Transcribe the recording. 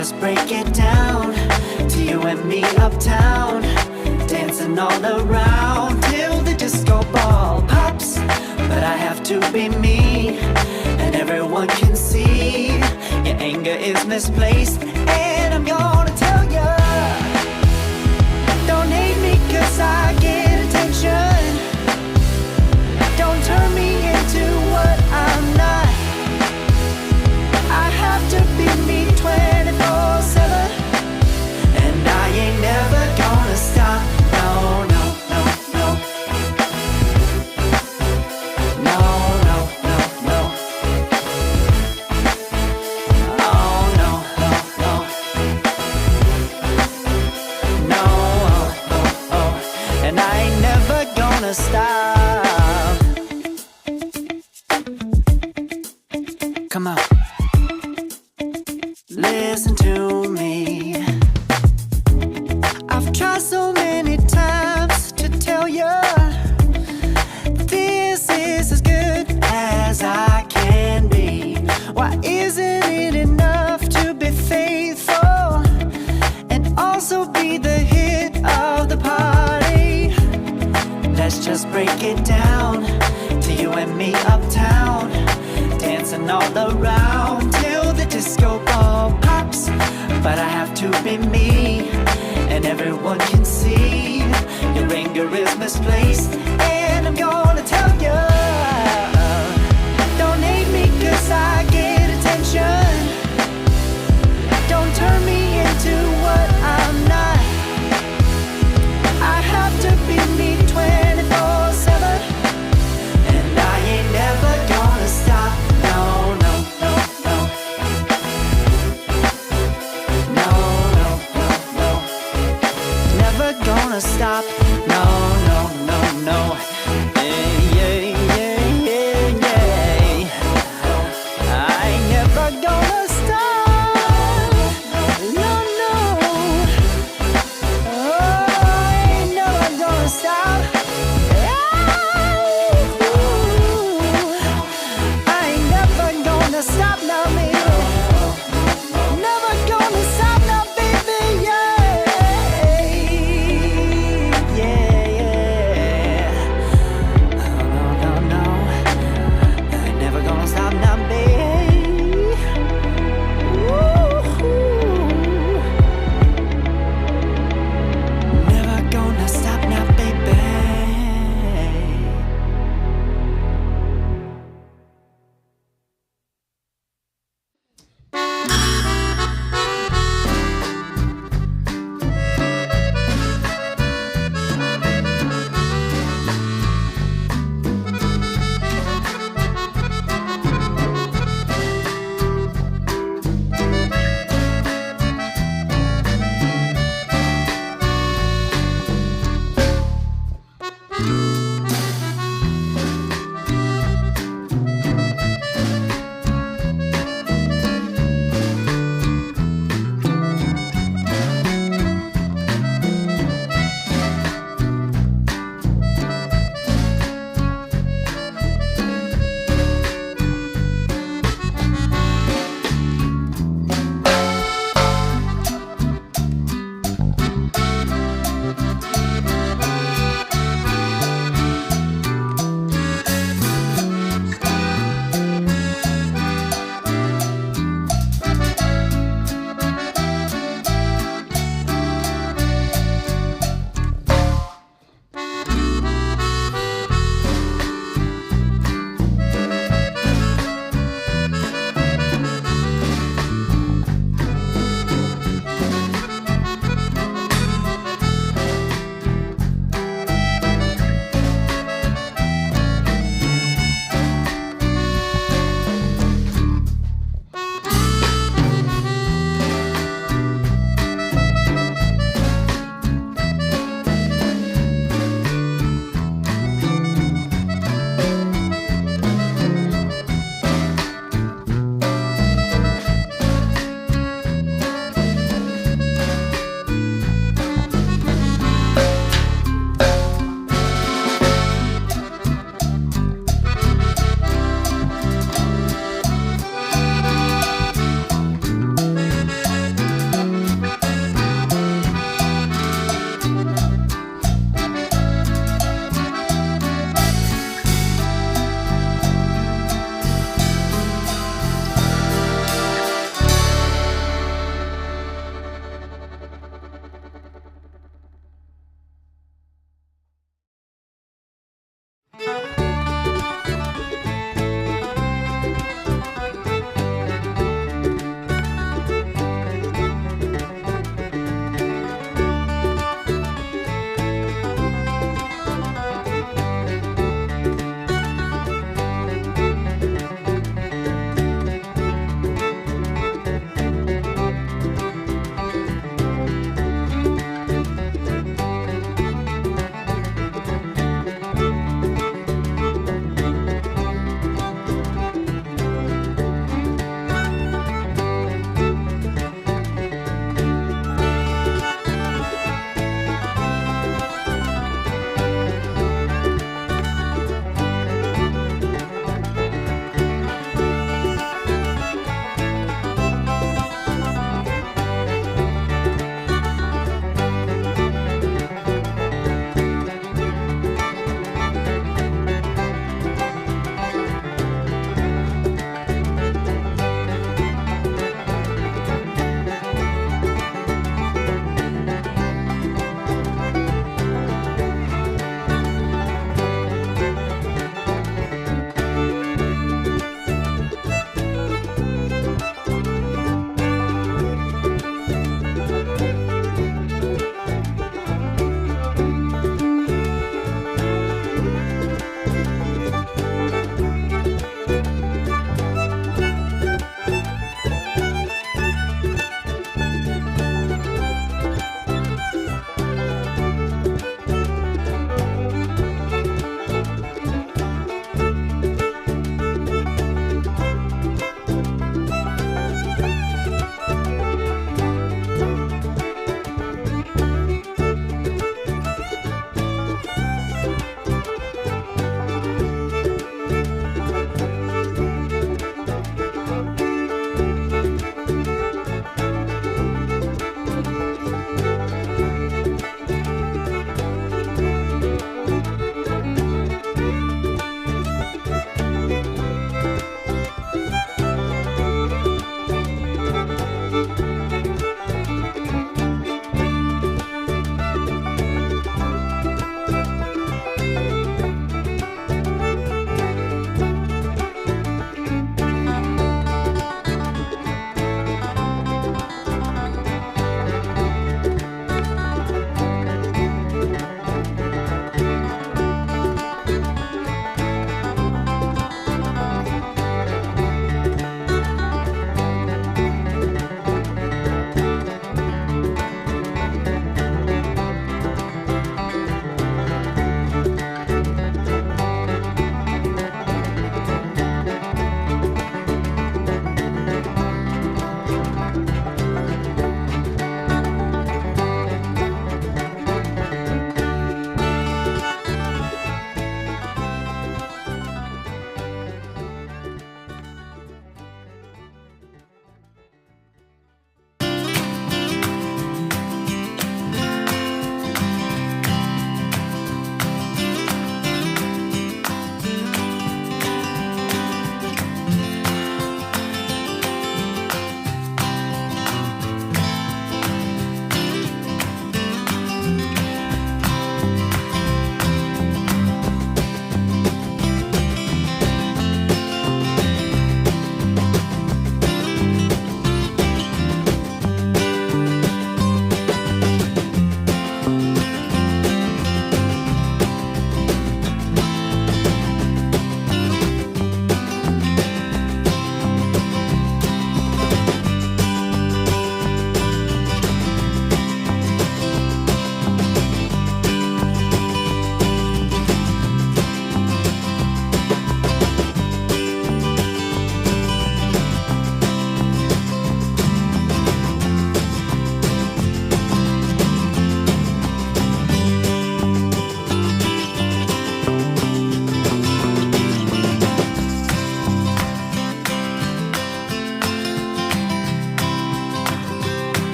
just break it down to you and me uptown, dancing all around till the disco ball pops. But I have to be me, and everyone can see your anger is misplaced. And I'm gonna tell ya, don't hate me 'cause I get attention. Don't turn me into what I'm not. I have to be me 24/7, and I ain't never gonna stop. No, no, no, no. No, no, no, no. Oh, no, no, no. No, oh, oh, oh. And I ain't never gonna stop. Come on. Listen to me. I've tried so many times to tell you this is as good as I can be. Why isn't it enough to be faithful and also be the hit of the party? Let's just break it down to you and me uptown, dancing all around till the disco ball pops. But I have to be me, and everyone can see your anger is misplaced. And I'm gonna tell you,